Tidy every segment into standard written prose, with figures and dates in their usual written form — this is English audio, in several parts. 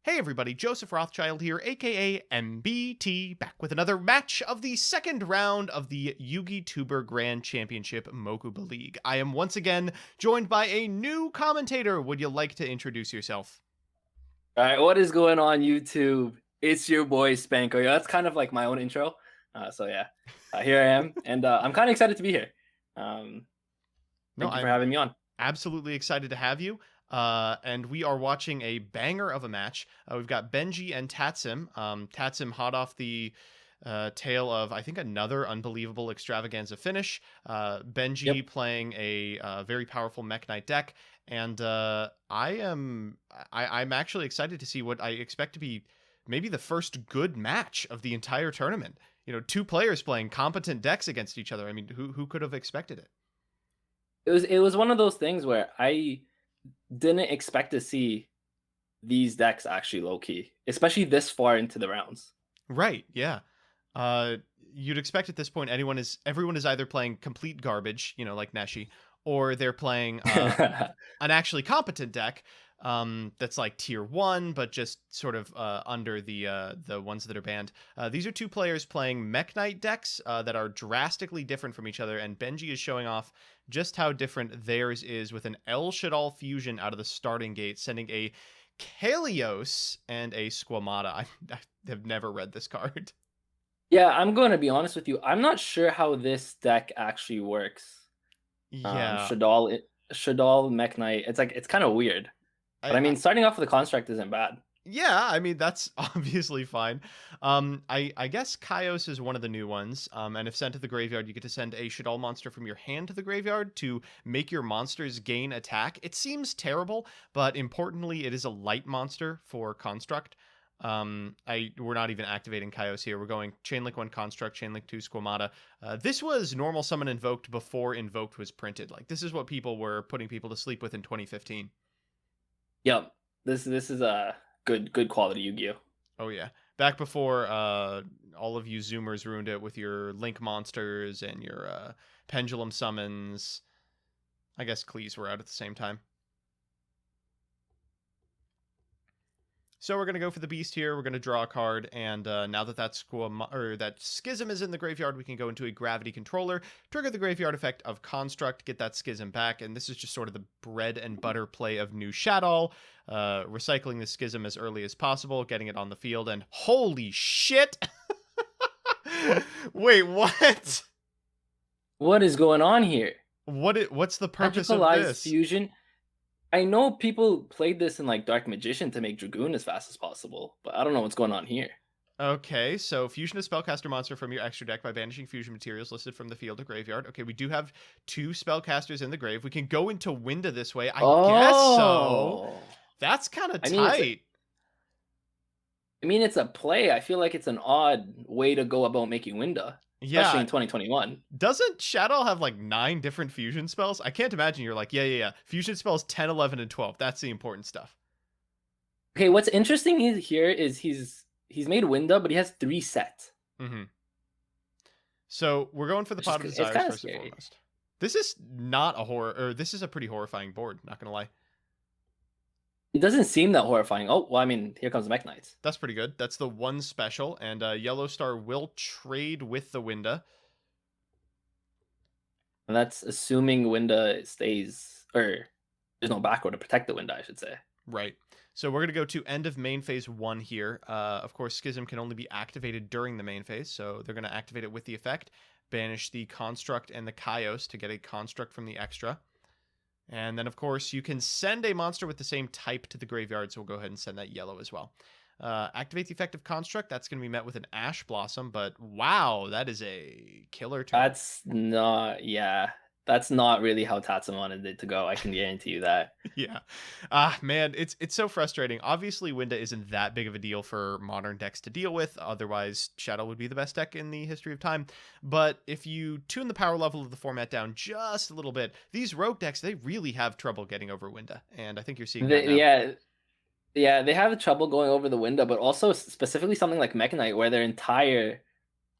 Hey everybody, Joseph Rothschild here, aka MBT, back with another match of the second round of the Yugi Tuber Grand Championship Mokuba League. I am once again joined by a new commentator. Would you like to introduce yourself? All right, what is going on YouTube? It's your boy SpankoYGO. That's kind of like my own intro. Here I am, and I'm kind of excited to be here. Um, No, Thank you for I'm having me on. absolutely excited to have you. And we are watching a banger of a match. We've got BenGGie and Tatsym. Tatsym hot off the tail of, I think, another unbelievable extravaganza finish. Yep. BenGGie playing a very powerful Mekk-Knight deck. And I'm actually excited to see what I expect to be maybe the first good match of the entire tournament. You know, two players playing competent decks against each other. I mean, who could have expected it? It was one of those things where I didn't expect to see these decks actually low key, especially this far into the rounds. Right, yeah. Uh, you'd expect at this point everyone is either playing complete garbage, you know, like Neshi, or they're playing an actually competent deck that's like tier 1 but just sort of under the ones that are banned. These are two players playing Mekk-Knight decks that are drastically different from each other, and BenGGie is showing off just how different theirs is with an El Shaddoll fusion out of the starting gate, sending a Kalios and a Squamata. I have never read this card. Yeah, I'm going to be honest with you. I'm not sure how this deck actually works. Yeah, Shaddoll Mekk-Knight. It's kind of weird, but I, I I mean, starting off with the construct isn't bad. yeah, I mean that's obviously fine. I guess Kaios is one of the new ones. And if sent to the graveyard, you get to send a Shaddoll monster from your hand to the graveyard to make your monsters gain attack. It seems terrible, but importantly, it is a light monster for construct. We're not even activating Kaios here. We're going Chainlink 1 Construct, Chainlink 2 Squamata. This was normal summon Invoked before Invoked was printed. Like, this is what people were putting people to sleep with in 2015. Yep. This is a good quality Yu-Gi-Oh. Oh yeah, back before all of you Zoomers ruined it with your Link monsters and your Pendulum summons. I guess Cleese were out at the same time. So we're gonna go for the beast here. We're gonna draw a card, and now that that schism is in the graveyard, we can go into a gravity controller, trigger the graveyard effect of construct, get that schism back, and this is just sort of the bread and butter play of new Shaddoll, recycling the schism as early as possible, getting it on the field, and holy shit! Wait, what? What is going on here? What's the purpose of Magicalized this? fusion. I know people played this in like Dark Magician to make Dragoon as fast as possible, but I don't know what's going on here. Okay, so fusion a spellcaster monster from your extra deck by banishing fusion materials listed from the field to graveyard. Okay, we do have two spellcasters in the grave. We can go into Winda this way. I guess so. Oh, That's kind of I mean it's a, tight. I mean it's a play. I feel like it's an odd way to go about making Winda, especially Yeah, in 2021. doesn't Shadow have like 9 different fusion spells? I can't imagine you're like, yeah. Fusion spells 10, 11, and 12. That's the important stuff. Okay, what's interesting here is he's made Winda, but he has 3 sets. Mm-hmm. So we're going for the Which is Pot of it's Desires kind of first and scary. foremost. This is not a horror, or this is a pretty horrifying board, not gonna lie. It doesn't seem that horrifying. Oh, well, I mean, here comes the Mekk-Knights. That's pretty good. That's the one special, and Yellow Star will trade with the Winda. And that's assuming Winda stays, or there's no backrow to protect the Winda, I should say. Right. So we're going to go to end of main phase 1 here. Of course, Schism can only be activated during the main phase, so they're going to activate it with the effect, banish the Construct and the Kaios to get a Construct from the extra. And then, of course, you can send a monster with the same type to the graveyard, so we'll go ahead and send that yellow as well. Activate the effect of Construct. That's going to be met with an Ash Blossom, but wow, that is a killer turn. Yeah, that's not really how Tatsym wanted it to go. I can guarantee you that. Yeah. Man, it's so frustrating. Obviously, Winda isn't that big of a deal for modern decks to deal with. Otherwise, Shadow would be the best deck in the history of time. But if you tune the power level of the format down just a little bit, these rogue decks, they really have trouble getting over Winda. And I think you're seeing that now. Yeah, yeah, they have trouble going over the Winda, but also specifically something like Mekk-Knight, where their entire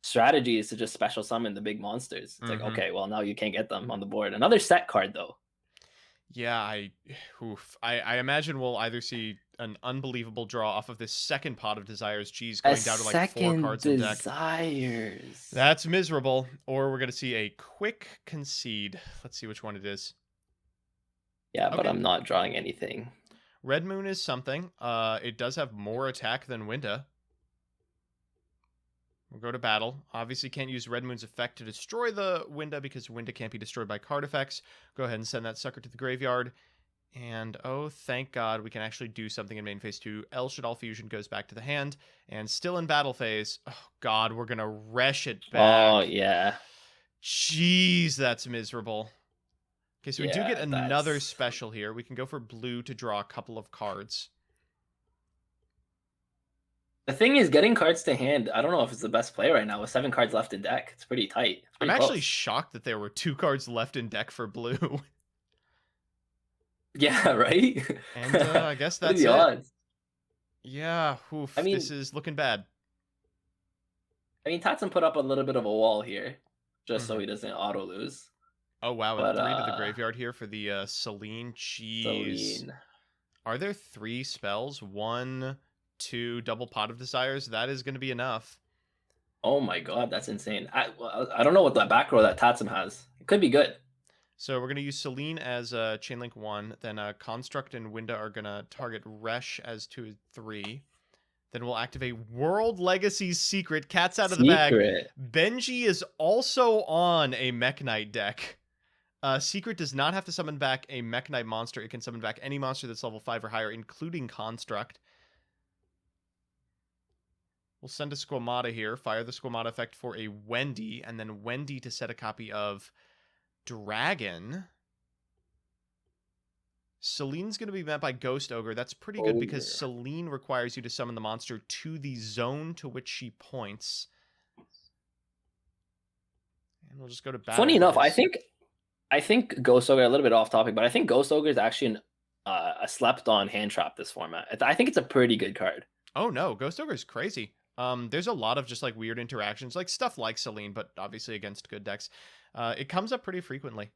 strategy is to just special summon the big monsters. It's like, Mm-hmm. okay, well now you can't get them on the board. Another set card though. Yeah, I imagine we'll either see an unbelievable draw off of this second Pot of Desires. Geez, A going down to like 4 second cards in deck. Desires. That's miserable. Or we're going to see a quick concede. Let's see which one it is. Yeah, but Okay. I'm not drawing anything. Red Moon is something. It does have more attack than Winda. We'll go to battle. Obviously can't use Red Moon's effect to destroy the Winda because Winda can't be destroyed by card effects. Go ahead and send that sucker to the graveyard. And oh, thank God, we can actually do something in main phase 2. El Shaddoll Fusion goes back to the hand. And still in battle phase. Oh, God, we're going to resh it back. Oh, yeah. Jeez, that's miserable. Okay, so we do get another that's... special here. We can go for blue to draw a couple of cards. The thing is, getting cards to hand, I don't know if it's the best play right now with 7 cards left in deck. It's pretty tight. It's pretty I'm actually close. shocked that there were 2 cards left in deck for blue. Yeah, right? And I guess that's it. Odds? Yeah, oof, I mean, this is looking bad. I mean, Tatsym put up a little bit of a wall here, just so he doesn't auto lose. Oh, wow, But, and 3 to the graveyard here for the Celine. Jeez. Celine. Are there 3 spells? 1, 2, double Pot of Desires? That is going to be enough. Oh my God, that's insane. I don't know what that back row that Tatsym has. It could be good. So we're going to use Celine as Chainlink 1. Then Construct and Winda are going to target Resh as 2, 3. Then we'll activate World Legacy's Secret. Cat's out of the bag. BenGGie is also on a Mekk-Knight deck. Secret does not have to summon back a Mekk-Knight monster. It can summon back any monster that's level 5 or higher, including Construct. We'll send a Squamata here. Fire the Squamata effect for a Wendy. And then Wendy to set a copy of Dragon. Celine's going to be met by Ghost Ogre. That's pretty good because Celine requires you to summon the monster to the zone to which she points. And we'll just go to battle. Funny enough, I think Ghost Ogre, a little bit off topic, but I think Ghost Ogre is actually a slept-on hand trap this format. I think it's a pretty good card. Oh no, Ghost Ogre is crazy. There's a lot of just like weird interactions, like stuff like Celine, but obviously against good decks. It comes up pretty frequently.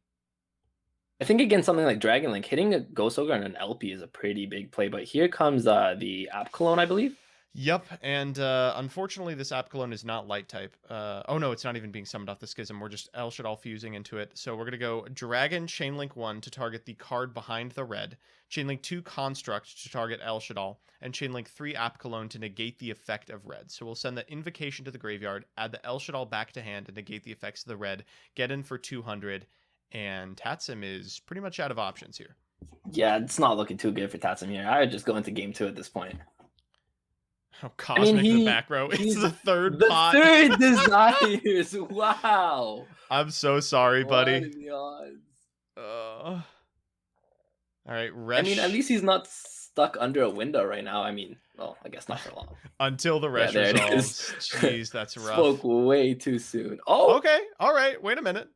I think against something like Dragon Link, hitting a Ghost Ogre on an LP is a pretty big play. But here comes the App Cologne, I believe. Yep, and unfortunately this App Cologne is not light type. Oh no, it's not even being summoned off the Schism. We're just El Shaddoll fusing into it. So we're going to go Dragon, Chainlink 1 to target the card behind the red, Chainlink 2 Construct to target El Shaddoll, and Chainlink 3 App Cologne to negate the effect of red. So we'll send the Invocation to the graveyard, add the El Shaddoll back to hand and negate the effects of the red, get in for 200, and Tatsym is pretty much out of options here. Yeah, it's not looking too good for Tatsym here. I would just go into game 2 at this point. Oh, Cosmic in the back row. It's the third pot. Third Desires. Wow. I'm so sorry, buddy. What are the odds? All right, Resh. I mean, at least he's not stuck under a window right now. I mean, well, I guess not for long. Until the Resh resolves. Jeez, that's rough. Spoke way too soon. Oh. Okay. All right. Wait a minute.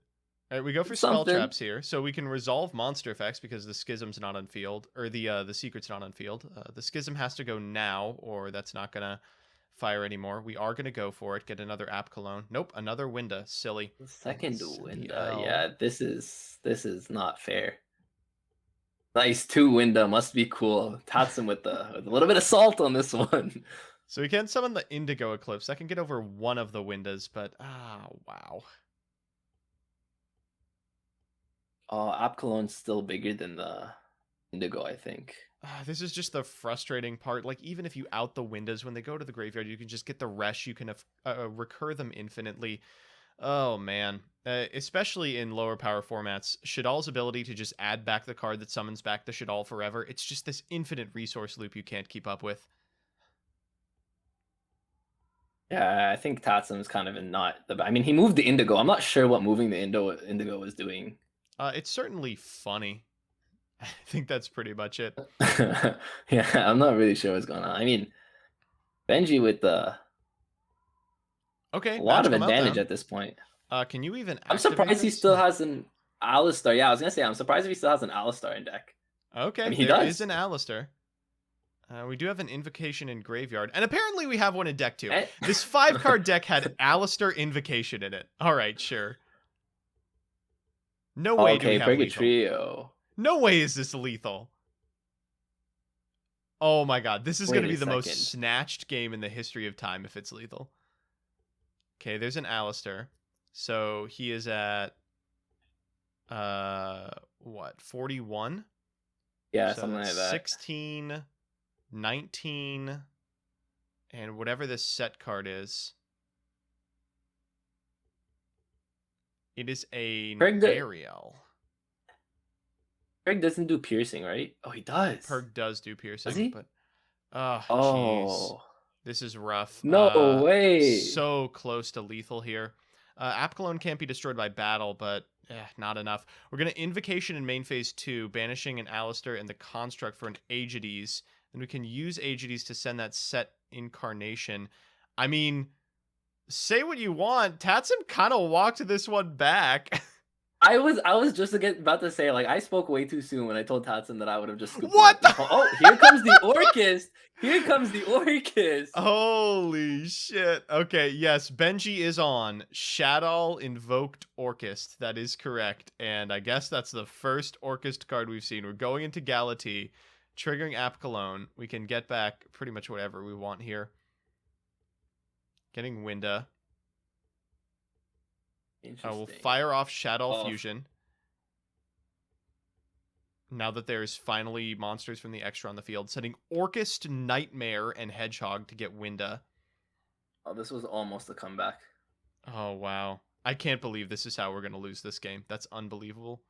All right, we go for spell Something. traps here, so we can resolve monster effects because the Schism's not on field, or the Secret's not on field. The Schism has to go now, or that's not gonna fire anymore. We are gonna go for it. Get another App Cologne. Nope, another Winda. Silly. Second Winda. Yeah, this is not fair. Nice 2 Winda, must be cool. Tatsym with a little bit of salt on this one. So we can summon the Indigo Eclipse. That can get over one of the Windas, but wow. App Cologne's still bigger than the Indigo, I think. This is just the frustrating part. Like, even if you out the Windas, when they go to the graveyard, you can just get the Resh. You can recur them infinitely. Oh, man. Especially in lower power formats, Shaddoll's ability to just add back the card that summons back the Shaddoll forever, it's just this infinite resource loop you can't keep up with. Yeah, I think Tatsym's kind of I mean, he moved the Indigo. I'm not sure what moving the Indigo was doing. It's certainly funny. I think that's pretty much it. Yeah, I'm not really sure what's going on. I mean, BenGGie with a lot of advantage at this point. Can you even I'm surprised he still has an Alistar. Yeah, I was going to say, I'm surprised if he still has an Alistar in deck. Okay, I mean, he does. Is an Alistar. We do have an Invocation in Graveyard, and apparently we have one in deck too. This 5-card deck had Alistar Invocation in it. All right, sure. No way do we have lethal. Trio. No way is this lethal. Oh my god, this is going Wait to a be the most second. snatched game in the history of time if it's lethal. Okay, there's an Alistair. So he is at what, 41? Yeah, So something that's like that. 16, 19, and whatever this set card is. It is an Craig, Ariel. Craig doesn't do piercing, right? Oh, he does. Perk does do Does piercing, he? but jeez. Oh, This is rough. no way. So close to lethal here. Apcalone can't be destroyed by battle, but not enough. We're going to Invocation in main phase 2, banishing an Alistair and the construct for an Aegides. And we can use Aegides to send that set incarnation. I mean, say what you want. Tatsym kind of walked this one back. I was just about to say, like, I spoke way too soon when I told Tatsym that I would have just scooped What it up. Oh, here comes the Orcust. Here comes the Orcust. Holy shit. Okay, yes, BenGGie is on. Shaddoll Invoked Orcust. That is correct. And I guess that's the first Orcust card we've seen. We're going into Galatea, triggering Apcalone. We can get back pretty much whatever we want here. Getting Winda. We'll fire off Shaddoll Fusion. Now that there's finally monsters from the extra on the field, sending Orcust, Nightmare, and Hedgehog to get Winda. Oh, this was almost a comeback. Oh, wow. I can't believe this is how we're going to lose this game. That's unbelievable.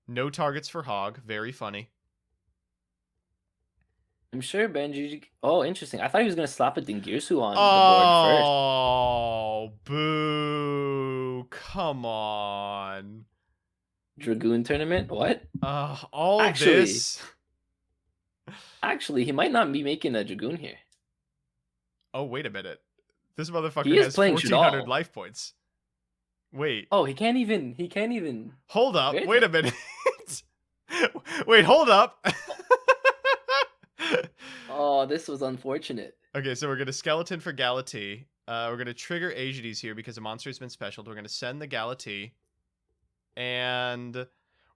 No targets for Hog. Very funny. I'm sure BenGGie... Oh, interesting. I thought he was going to slap a Dingirsu on the board first. Oh, boo. Come on. Dragoon tournament? What? All this. Actually, he might not be making a Dragoon here. Oh, wait a minute. This motherfucker He is has playing 1,400 Shaddoll. life points. Wait. Oh, he can't even. Hold up. Wait a minute. Wait, hold up. Oh, this was unfortunate. Okay, so we're going to Skeleton for Galatea. We're going to trigger Aegides here because a monster has been specialed. We're going to send the Galatea. And...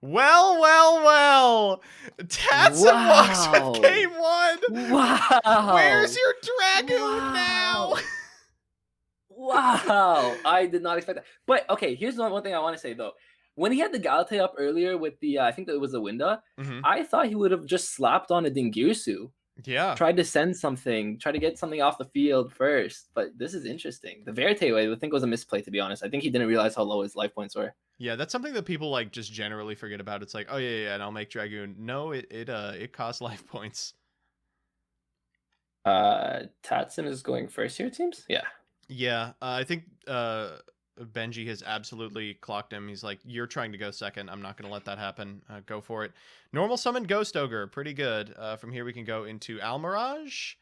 Well. Tatsym walks with game 1. Wow. Where's your Dragoon now? Wow. I did not expect that. But, okay, here's one thing I want to say, though. When he had the Galatea up earlier with the, I think that it was the Winda, I thought he would have just slapped on a Dingirsu. Yeah. Tried to send something, try to get something off the field first. But this is interesting. The Verte way, I think, was a misplay, to be honest. I think he didn't realize how low his life points were. Yeah, that's something that people like just generally forget about. It's like, oh yeah, and I'll make Dragoon. No, it costs life points. Tatsym is going first here, it seems. Yeah. Yeah, I think BenGGie has absolutely clocked him. He's like, you're trying to go second. I'm not going to let that happen. Go for it. Normal summon Ghost Ogre. Pretty good. From here we can go into Almirage.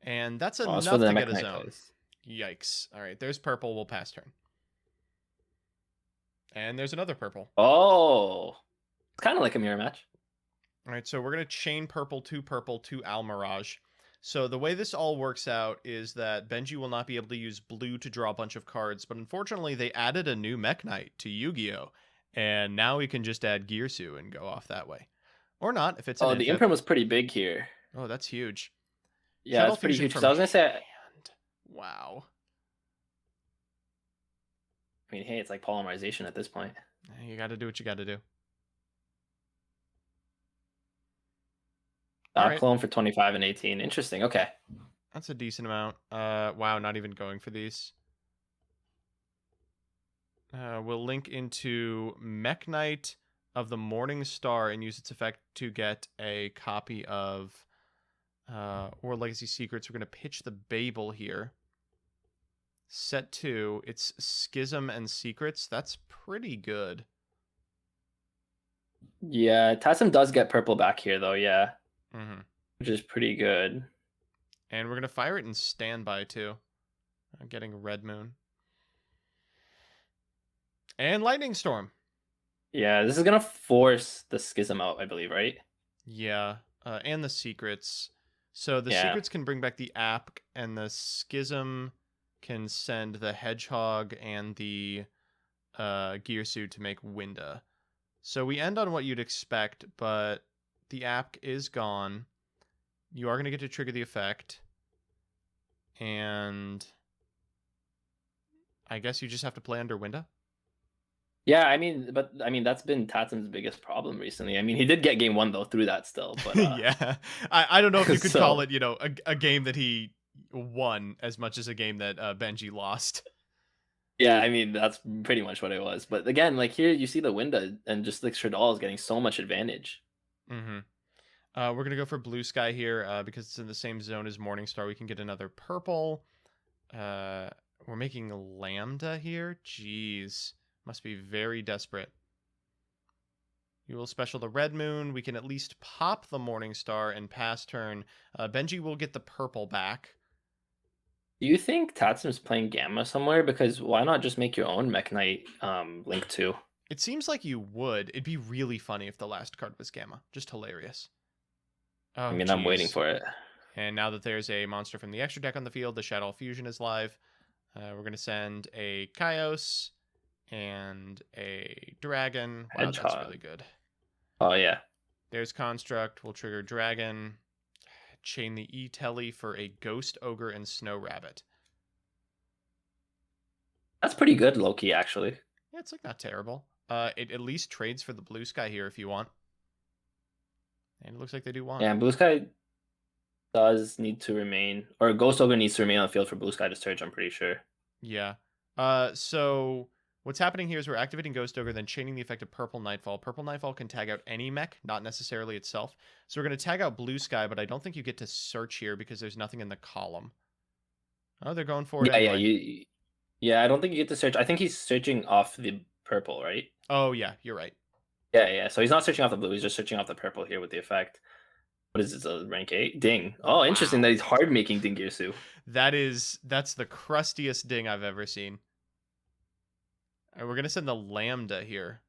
And that's enough to get a zone. Yikes. All right, there's purple. We'll pass turn. And there's another purple. Oh. It's kind of like a mirror match. All right, so we're going to chain purple to Almirage. So the way this all works out is that BenGGie will not be able to use blue to draw a bunch of cards, but unfortunately they added a new Mekk-Knight to Yu-Gi-Oh! And now we can just add Girsu and go off that way. Or not, if it's an the imprint was pretty big here. Oh, that's huge. Yeah, it's pretty huge. So I was going to say... Wow. I mean, hey, it's like polymerization at this point. You got to do what you got to do. Clone for 25 and 18. Interesting. Okay. That's a decent amount. Wow, not even going for these. We'll link into Mekk-Knight of the Morning Star and use its effect to get a copy of or Legacy Secrets. We're going to pitch the Babel here. Set 2, it's Schism and Secrets. That's pretty good. Yeah, Tatsym does get purple back here, though, yeah. Mm-hmm. Which is pretty good. And we're going to fire it in Standby, too. Getting Red Moon. And Lightning Storm. Yeah, this is going to force the Schism out, I believe, right? Yeah, and the Secrets. So the Secrets can bring back the app, and the Schism can send the Hedgehog and the Girsu to make Winda. So we end on what you'd expect, but the app is gone. You are going to get to trigger the effect. And I guess you just have to play under Winda. Yeah, I mean, but I mean that's been Tatsym's biggest problem recently. I mean, he did get game one though through that still, but Yeah. I don't know if you could call so it, a game that he won as much as a game that BenGGie lost. yeah, I mean that's pretty much what it was. But again, like here you see the Winda and just like Shaddoll is getting so much advantage. Mm-hmm. We're going to go for blue sky here because it's in the same zone as Morningstar. We can get another purple. We're making Lambda here. Jeez. Must be very desperate. You will special the red moon. We can at least pop the Morningstar and pass turn. BenGGie will get the purple back. Do you think Tatsym's playing Gamma somewhere? Because why not just make your own Mekk-Knight Link 2? It seems like you would. It'd be really funny if the last card was Gamma. Just hilarious. Oh, I mean, geez. I'm waiting for it. And now that there's a monster from the extra deck on the field, the Shaddoll Fusion is live. We're going to send a Kaios and a Dragon. Wow, Hedgehog. that's really good. Oh, yeah. There's Construct. We'll trigger Dragon. Chain the E-Telly for a Ghost Ogre and Snow Rabbit. That's pretty good, Loki, actually. Yeah, it's like not terrible. It at least trades for the blue sky here if you want. And it looks like they do want. Yeah, blue sky does need to remain, or Ghost Ogre needs to remain on the field for blue sky to search, I'm pretty sure. Yeah. So what's happening here is we're activating Ghost Ogre, then chaining the effect of Purple Nightfall. Purple Nightfall can tag out any mech, not necessarily itself. So we're going to tag out blue sky, but I don't think you get to search here because there's nothing in the column. Oh, they're going for it anyway. Yeah, I don't think you get to search. I think he's searching off the purple, right? Oh, yeah, you're right. Yeah. So he's not searching off the blue. He's just searching off the purple here with the effect. What is this? Rank 8? Ding. Oh, interesting that he's hard making Dingirsu. That's the crustiest ding I've ever seen. All right, we're going to send the Lambda here.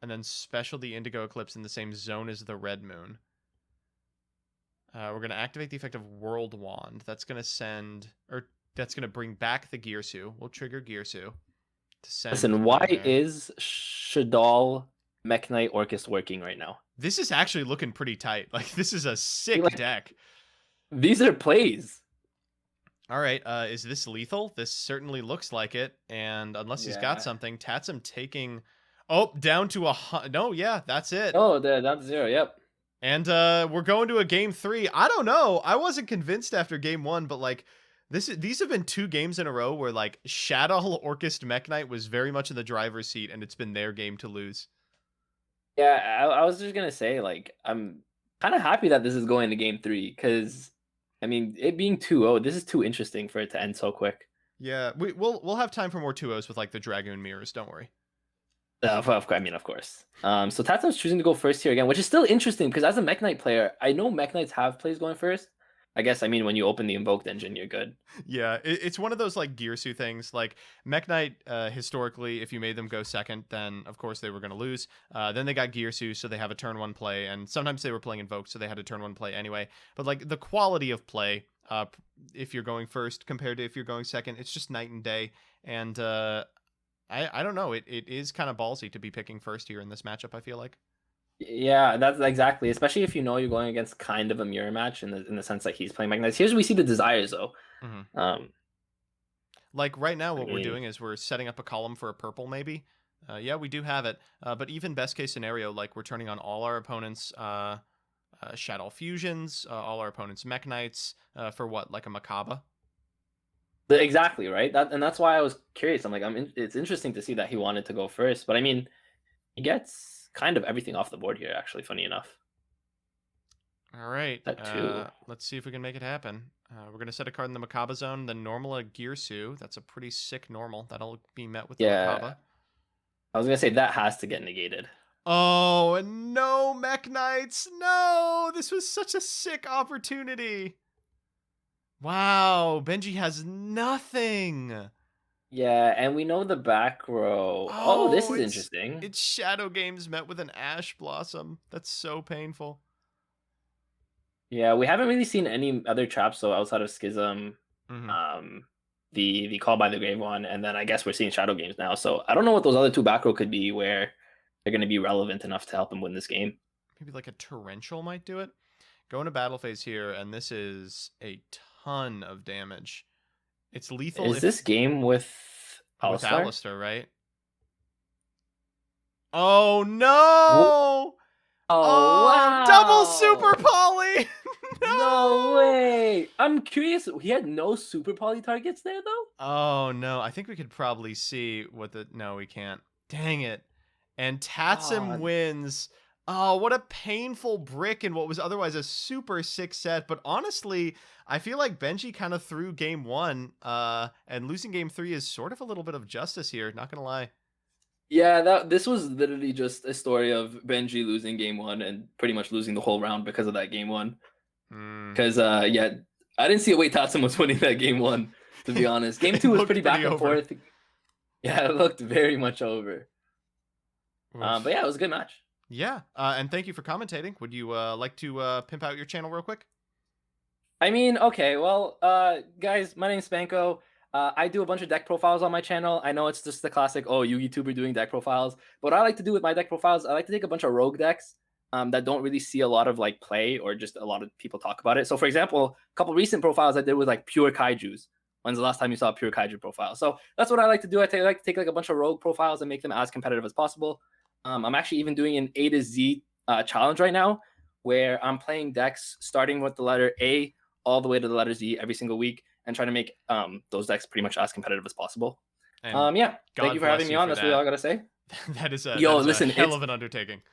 And then special the Indigo Eclipse in the same zone as the Red Moon. We're going to activate the effect of World Wand. That's going to bring back the Girsu. We'll trigger Girsu. Listen, why is Shaddoll Mekk-Knight Orcust working right now? This is actually looking pretty tight. Like, this is a sick deck. These are plays. All right, is this lethal? This certainly looks like it. And unless he's got something, Tatsym taking... Oh, down to no, yeah, that's it. Oh, that's 0, yep. And we're going to a game 3. I don't know. I wasn't convinced after game 1, but like... These have been 2 games in a row where like Shaddoll Orcust Mekk-Knight was very much in the driver's seat, and it's been their game to lose. Yeah, I was just gonna say, like, I'm kind of happy that this is going to game 3 because, I mean, it being 2-0, this is too interesting for it to end so quick. Yeah, we'll have time for more 2-0s with like the Dragoon mirrors. Don't worry. Of course. So Tatsym's choosing to go first here again, which is still interesting because as a Mekk-Knight player, I know Mekk-Knights have plays going first. I guess, I mean, when you open the Invoked engine, you're good. Yeah, it's one of those like Girsu things. Like Mekk-Knight, historically, if you made them go second, then of course they were going to lose. Then they got Girsu, so they have a turn 1 play, and sometimes they were playing Invoked, so they had a turn 1 play anyway. But like the quality of play, if you're going first compared to if you're going second, it's just night and day. And I don't know, it is kind of ballsy to be picking first here in this matchup, I feel like. Yeah, that's exactly. Especially if you know you're going against kind of a mirror match in the sense that he's playing Mekk-Knights. Here's where we see the desires though. Mm-hmm. Like right now, what we're doing is we're setting up a column for a purple, maybe. Yeah, we do have it. But even best case scenario, like we're turning on all our opponents' Shaddoll Fusions, all our opponents' Mekk-Knights for what, like a Mokuba? Exactly, right. That's why I was curious. I'm like, it's interesting to see that he wanted to go first, but I mean, he gets kind of everything off the board here, actually, funny enough. All right. That too. Let's see if we can make it happen. We're going to set a card in the Mokuba zone, then normal a Girsu. That's a pretty sick normal. That'll be met with the Mokuba. I was going to say that has to get negated. Oh, no, Mekk-Knights. No, this was such a sick opportunity. Wow, BenGGie has nothing. Yeah, and we know the back row. Oh, this is interesting. It's Shadow Games met with an Ash Blossom. That's so painful. Yeah, we haven't really seen any other traps though outside of Schism, the Call by the Grave one, and then I guess we're seeing Shadow Games now. So I don't know what those other 2 back row could be where they're going to be relevant enough to help him win this game. Maybe like a Torrential might do it. Go into battle phase here, and this is a ton of damage. It's lethal. Is this game with with Alistar? Alistar, right? Oh no! Oh, wow! Double super poly! No way! I'm curious. He had no super poly targets there though. Oh no! I think we could probably see what the. No, we can't. Dang it! And Tatsym wins. Oh, what a painful brick in what was otherwise a super sick set. But honestly, I feel like BenGGie kind of threw game 1, and losing game 3 is sort of a little bit of justice here. Not gonna lie. Yeah, this was literally just a story of BenGGie losing game 1 and pretty much losing the whole round because of that game 1. Because yeah, I didn't see a way Tatsym was winning that game 1. To be honest, game 2 was pretty back and forth. Yeah, it looked very much over. But yeah, it was a good match. Yeah, and thank you for commentating. Would you like to pimp out your channel real quick? I mean, okay, well, guys, my name's Spanko. I do a bunch of deck profiles on my channel. I know it's just the classic, oh, you YouTuber doing deck profiles. But what I like to do with my deck profiles, I like to take a bunch of rogue decks that don't really see a lot of like play or just a lot of people talk about it. So for example, a couple recent profiles I did with like pure kaijus. When's the last time you saw a pure kaiju profile? So that's what I like to do. I like to take like a bunch of rogue profiles and make them as competitive as possible. I'm actually even doing an A to Z challenge right now where I'm playing decks starting with the letter A all the way to the letter Z every single week and trying to make those decks pretty much as competitive as possible. Yeah, thank you for having me on. That's really all I got to say. That is a listen, hell of an undertaking.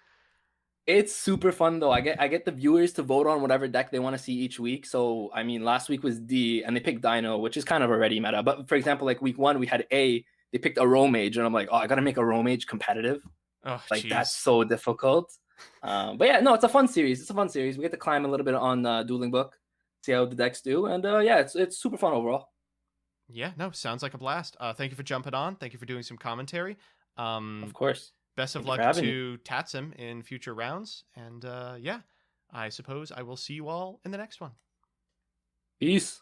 It's super fun though. I get the viewers to vote on whatever deck they want to see each week. So I mean, last week was D, and they picked Dino, which is kind of already meta. But for example, like week 1, we had A. They picked a Row Mage, and I'm like, oh, I gotta make a Row Mage competitive. Oh, like that's so difficult. But yeah, no, it's a fun series. It's a fun series. We get to climb a little bit on Dueling Book, see how the decks do, and yeah, it's super fun overall. Yeah, no, sounds like a blast. Thank you for jumping on. Thank you for doing some commentary. Of course. Best of luck to Tatsym in future rounds. And yeah, I suppose I will see you all in the next one. Peace.